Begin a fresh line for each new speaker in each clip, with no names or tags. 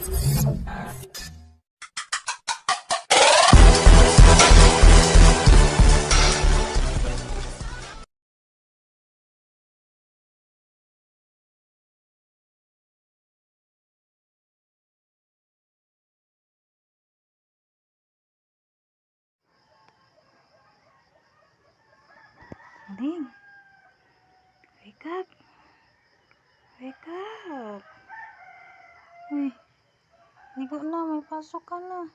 Ding, wake up. Wake up. Uy, ligo na. May pasok ka na.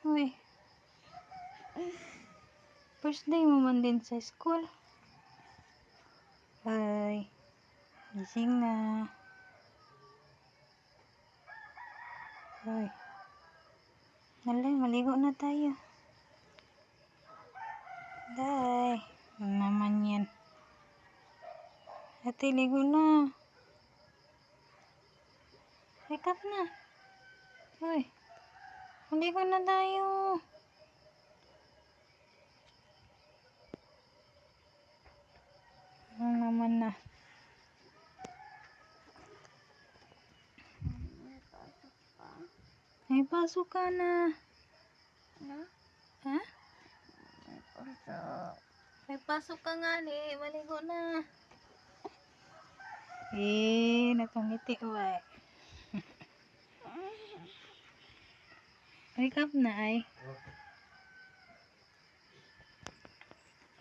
Uy. First day mo man din sa school. Bye. Gising na. Uy. Nalay, maligo na tayo. Day. Ano naman yan? Ate, ligo na. Wake up na. Uy. Maligo na tayo. Ano naman na? May pasok ka na.
Ano?
Ha?
May pasok.
May pasok ka nga ni. Maligo na. Nakangiti ko ay. Wake up na ay.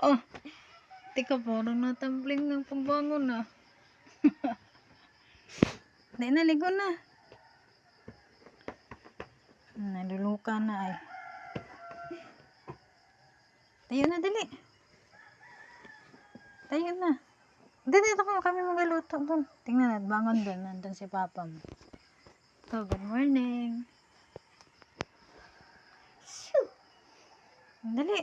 Oh. Tika parang natambling ng pagbangon na. Dahil naligo na. Naluluka na ay. Tayo na dali. Tayo na. Dito kami magaluto dun. Tingnan natin, bangon dun. Nandun si papa mo. So, good morning. Shoo! Dali.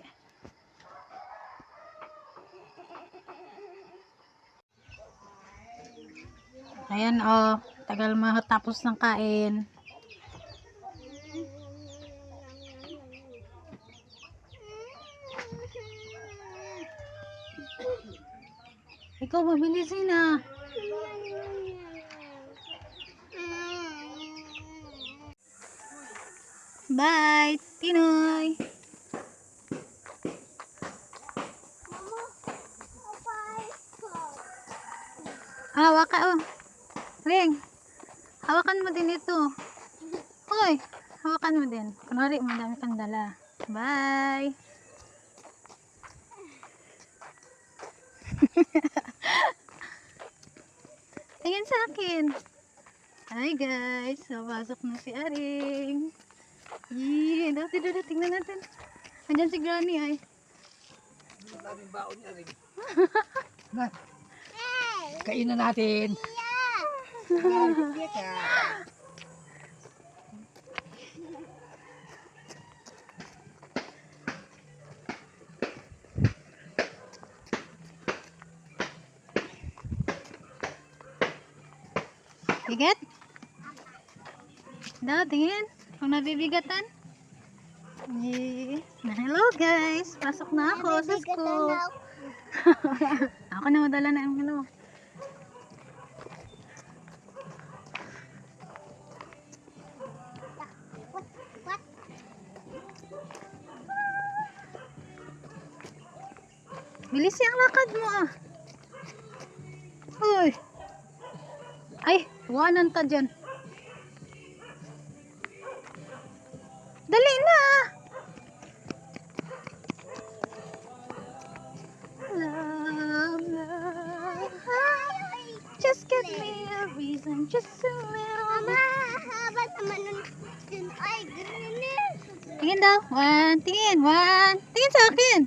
Ayan oh. Tagal matapos ng kain. Ikaw, mabilisin na. Bye, Tinoy. Hawak ka, oh. Ring, hawakan mo din ito. Hoy, hawakan mo din. Kunwari, madami kang dala. Bye. Tingin sa akin. Hi guys, napasok na si Aring. Yee, dati tingnan natin. Andyan si Granny ay.
Daming baon niya rin. Na, kain na natin.
Bigat? Daw, tingin. Kung nabibigatan. Yee. Hello guys. Pasok na ako sa school. Ako na madala na yung ano. Bilis yung lakad mo ah. Uy. Ay, wanan ta dyan. Dali na. Love, love. Just give me a reason, just a little bit.
Habang naman nun ay ganun.
Tingin daw. Tingin. Tingin sa akin.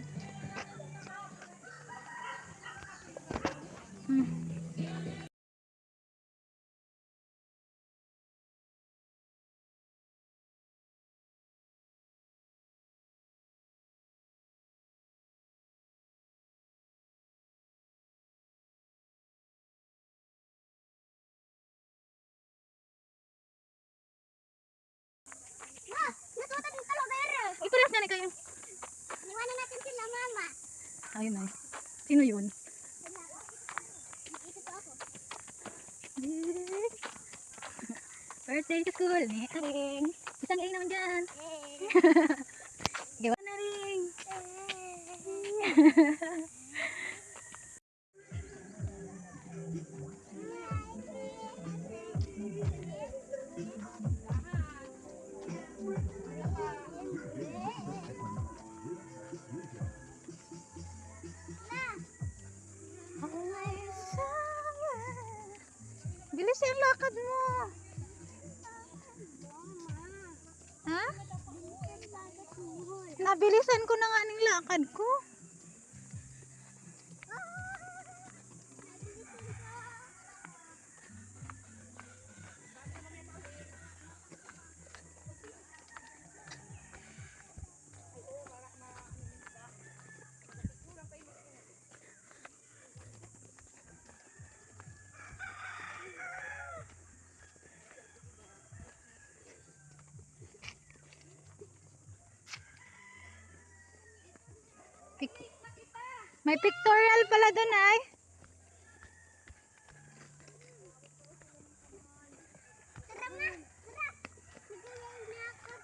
Natutan yung kalabero.
Ipalas na ni kayo.
Iwanan natin sila, mama.
Ayun ay. Sino yun?
Ito to ako.
Birthday to school ni Aring. Isang A naman dyan. Gawa na ring. Bilis yung lakad mo. Ha? Nabilisan ko na nga ng lakad ko. May pictorial pala doon ay.
Tara na, tara. Sige, lakad.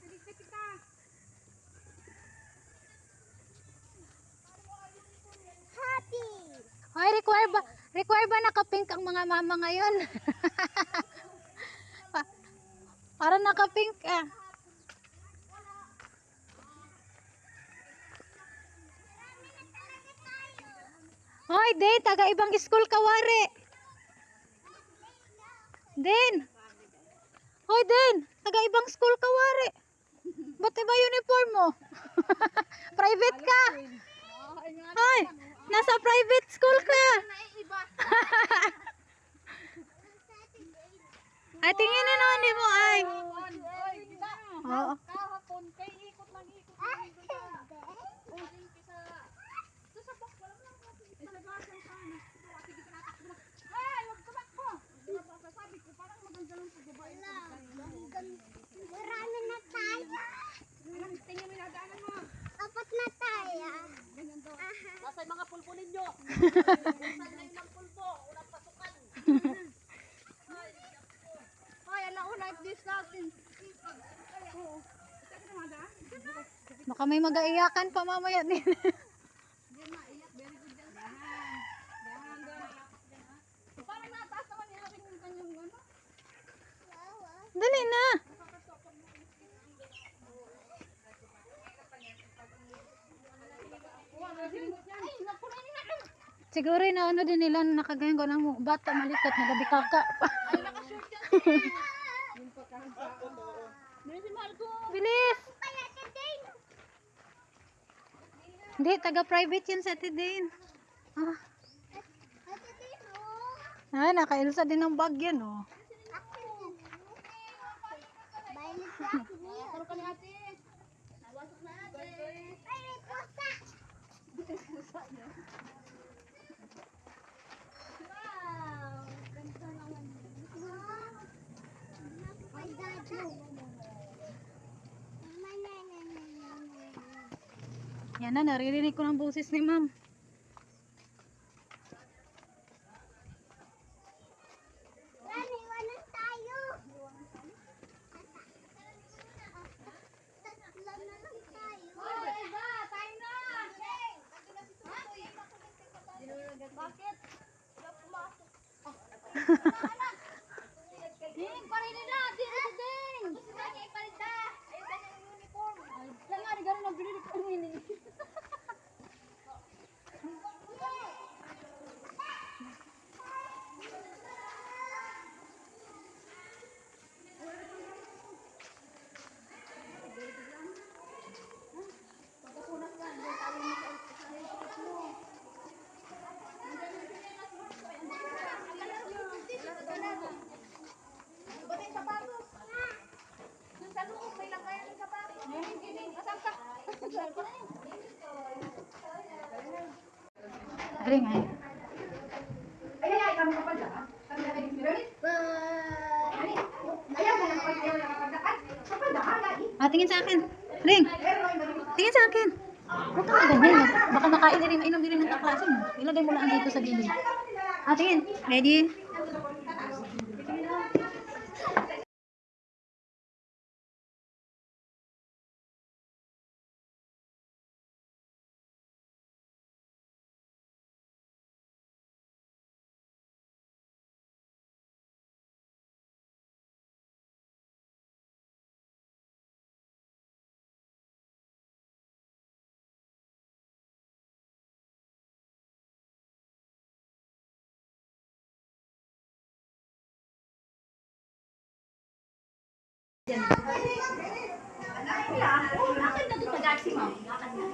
Halika kita. Happy.
Ay, require ba naka-pink ang mga mama ngayon? Para naka-pink ah. Hoy, Din, taga ibang school ka wari. Din. Hoy, Din, taga ibang school ka wari. Ba't iba uniform mo? Private ka. Hoy, nasa private school ka. Ay, tinginin naman din mo ay. Oo.
Kahapon kay ikot lang ikot. Marami na tayo. Apat na tayo.
Nasa yung mga pulpo ninyo. Sanay ng pulpo. Walang pasukan.
Hoy, alam ko like this natin.
Baka may mag-aiyakan pa mamaya din.
Parang nataas naman yung aking kanyang ano.
Dali na. Siguro na ano din nila nakagayon ko ng bata malikot nagabi kaka. Bilis. Hindi, taga-private yan sa Tidin. Ah, nakailsa din ng bag yan oh. Yan na, naririnig ko ng boses ni ma'am.
Iwanan tayo. Tatlo na lang tayo. Hoy, iba, tayo na. Bakit? Pumasok. Ding, parin nila. Ding, ding. Gusto na niya ipalita. Ayun ba yung uniform? Lang nga, gano'n nabili ko ini.
Aring ay. Ah, tingin sa akin. Ring. Tingin sa akin. Huwag kang ganyan. Baka makain na rin, mainom din rin ng kaklase mo. Ilagay mo lang dito sa gilid. Ah, tingin. Ready?
Lakad na doon mag-aksi, ma'am. Lakad na.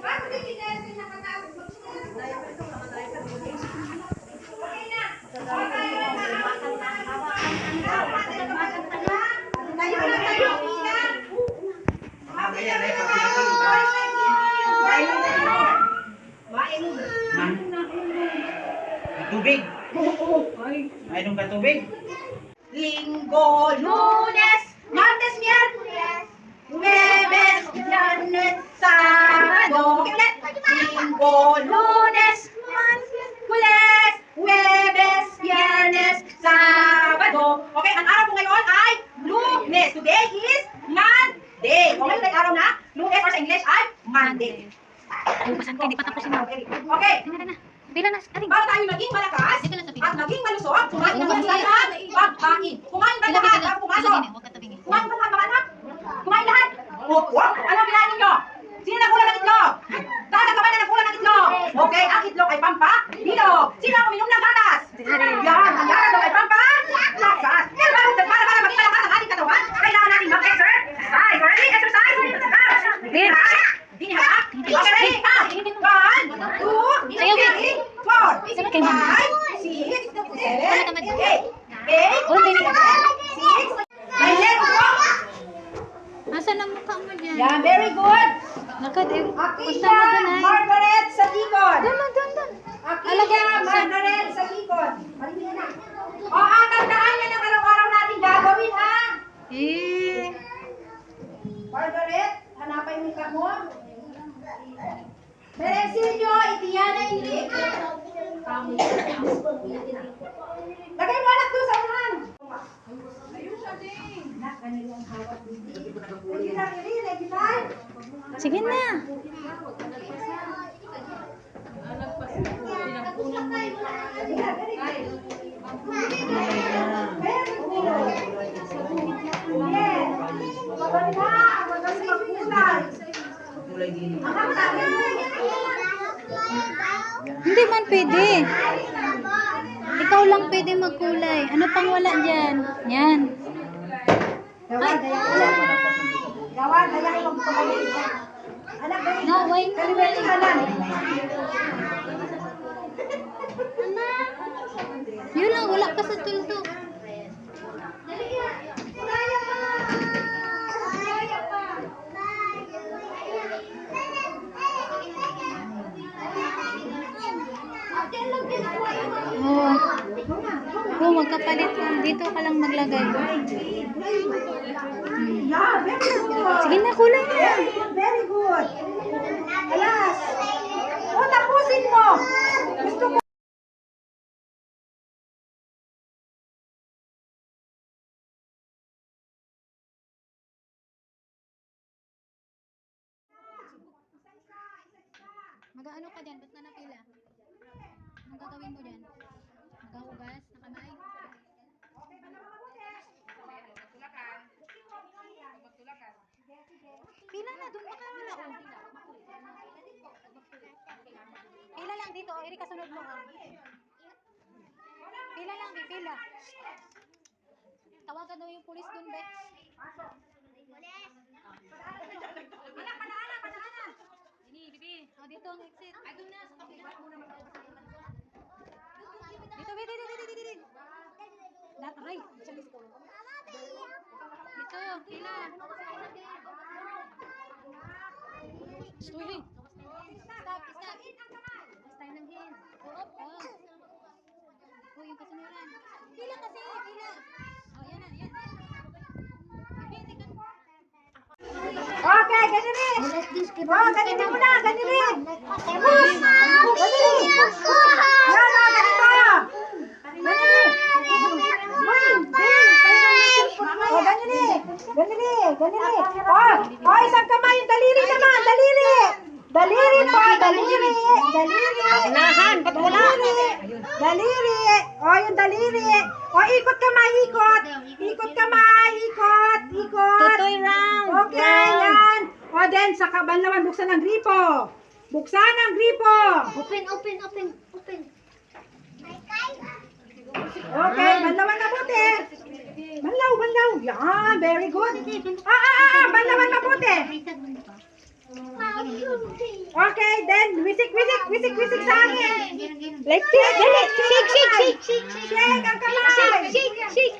Tubig. Ay, nung katubig.
Linggo, Lunes, Martes, Miyerkules, Huwebes, Viernes, Sabado. Okay ulit. Linggo, Lunes, Martes, Huwebes, Viernes, Sabado. Okay, ang araw po ngayon ay Lunes. Today is Monday. Okay, ulit araw na. Lunes or sa English ay Monday.
Bukasan kayo, di pa tapos na.
Okay.
Bila na, ating.
Para tayo maging malakas at maging malusog, kumain ng masaya at pagkain. Kumain ba lahat bago pumasok? Kumain ba lahat mga anak? Kumain lahat? Opo. Anong kinain ninyo? Sino nagkulang ng itlog? Gatas ka ba na nagkulang ng itlog? Okay, ang itlog ay pampalinaw. Sino ang uminom ng gatas? Yan, ang gatas daw ay pampalakas. Pero para maging malakas ang ating katawan, kailangan natin mag-exercise. Ready? Exercise? Dinihak. Okay, ready? 1, 2, 3, 4, 5, 6, 7, 8, 8, 9, 10, 11, 12.
Asan ang mukha mo dyan?
Yan, very good.
Lakad eh. Punta
Akisha,
mo dun ay.
Margaret sa likod.
Doon.
Akisha, Margaret sa likod. O, tandaan yan ang araw-araw natin gagawin, ha?
Eh.
Margaret, hanapay mo ka mo. Beresilyo, Itiana, Ingrid. Lagay mo anak doon sa unahan. Ayun siya din. Nak, kanila ang hawak dito. Lagi na, lagi na.
Sige na. Hindi man pwede. Ikaw lang pwede magkulay. Ano pang wala dyan? Yan.
Gawad, daya ko magpapalito. Anak, dali.
No, wait.
Kaliwet ka lang.
Yun lang, wala ka sa tuldok. Oh. Kung magkapalit lang, dito ka lang maglagay.
Yeah, very good.
Sige na, kulay na.
Very good. Alas. O, tapusin mo. Gusto ko.
Mag-ano ka dyan? Ba't na napila? Anong gagawin mo dyan? Maghuhugas na kamay? Pila na, doon baka wala ko. Pila lang dito, o Erika sunod mo. Pila lang, di pila. Tawagan mo yung pulis doon, be. Ini, bibi. O, dito ang exit. Ay, doon na, sa kapila. Dito, dito. Aray. Dito, pila. Uy. Stop. Basta tayo ng hand. Up. Uy, yung kasunuran. Pila kasi, pila. O, yan. Bibi, tika.
Okay, ganili. Oh, ganili mo na, ganili. Ganili. Ganito. Ganili. Oh, ganili. Oh, isang kamay, yung daliri naman, daliri. Daliri po, daliri.
Nahan, ba't wala?
Daliri. Oh, yung daliri. Oh, ikot kamay, ikot. Ikot kamay, ikot.
Tutoy round.
Okay, yan. O, then, sa kabanlawan, buksan ang gripo.
Open.
Okay, banlawan na buti. Banlaw, banlaw. Yan, very good. Banlawan mabuti. Okay, then, wisik sa akin.
Like this. Dali. Shake.
Shake ang kamay. Shake.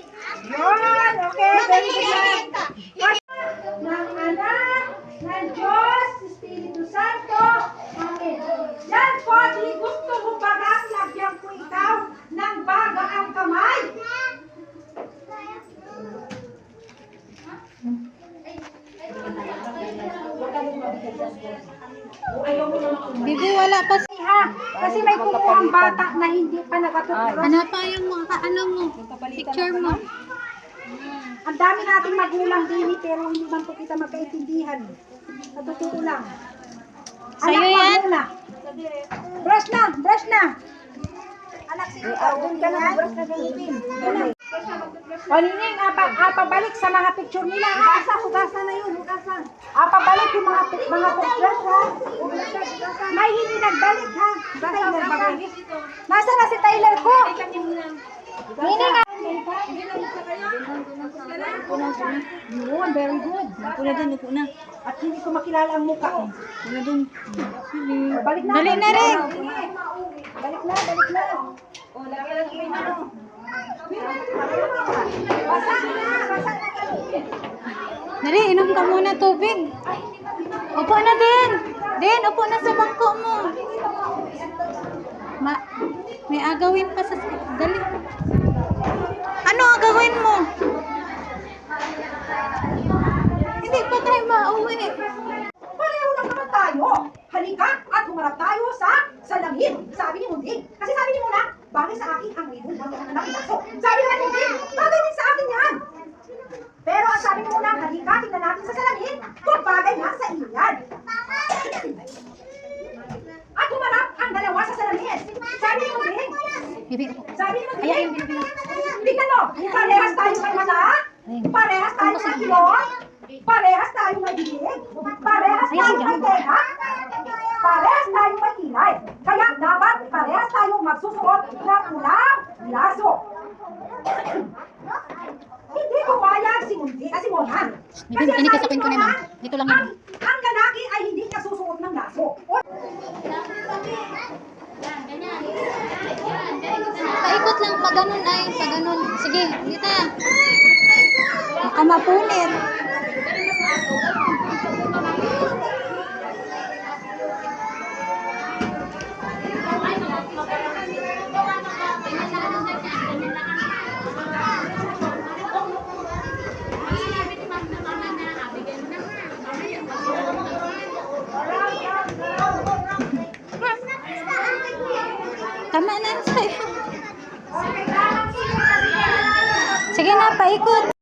Yun, okay, very good. Ng anak, ng Diyos, Espiritu Santo. Amen. Yan po, di gusto mo bagang lagyan ko ikaw ng baga ang kamay.
Bibi, wala pa.
Ha? Kasi may kumuhang bata na hindi pa nakatuturo.
Ano pa yung mga mo? Picture mo.
Ang dami nating magulang din pero hindi man po kita magkaintindihan. Sa totoo lang.
Sa'yo
Anak,
yan?
wag muna. Brush na. Anak, sige, doon ka na, brush na din. Panining, pabalik sa mga picture nila. Hugasan na yun, hugasan. Pabalik yung mga pictures, ha? May hindi nagbalik, ha? Nasaan na si Tyler ko? Nining, yun, very good. Upo na. At hindi ko makilala ang mukha. Balik na.
Dali na rin.
Balik na. Lagi na. Basa na.
Dali, inom ka muna tubig. Upo na din. Upo na sa bangko mo. May agawin pa sa... Dali. Ano agawin mo? Hindi pa tayo mauwi.
Pareho lang naman tayo. Halika at humarap tayo sa salamin. Sabi ni Munding. Kasi sabi ni Muna, bagay sa akin ang widong ng mga anak naso. Sabi naman ni Munding, bagay din sa akin yan. Pero ang sabi ni Muna, halika, tingnan natin sa salamin kung bagay nga sa iyo yan. At humarap ang dalawa sa salamin. Sabi ni Munding,
Bibi, upo.
sabi ni Munding, tingnan mo, parehas tayo may mata, parehas tayo may ilong, parehas tayo may bibig, parehas tayo may tenga, parehas tayo may kilay. Kaya dapat parehas tayong magsusuot ng ulang laso. Hindi pumayag si Mundi, si Monan.
Bibi, makinig ka sa kwento ni Ma'am. Dito lang yun.
Ang lalaki ay hindi niya susuot ng laso.
Paikot lang, pag ganun ay, pag ganun. Sige, dito. Baka mapunit. Tama na sa'yo. Sige na, paikot.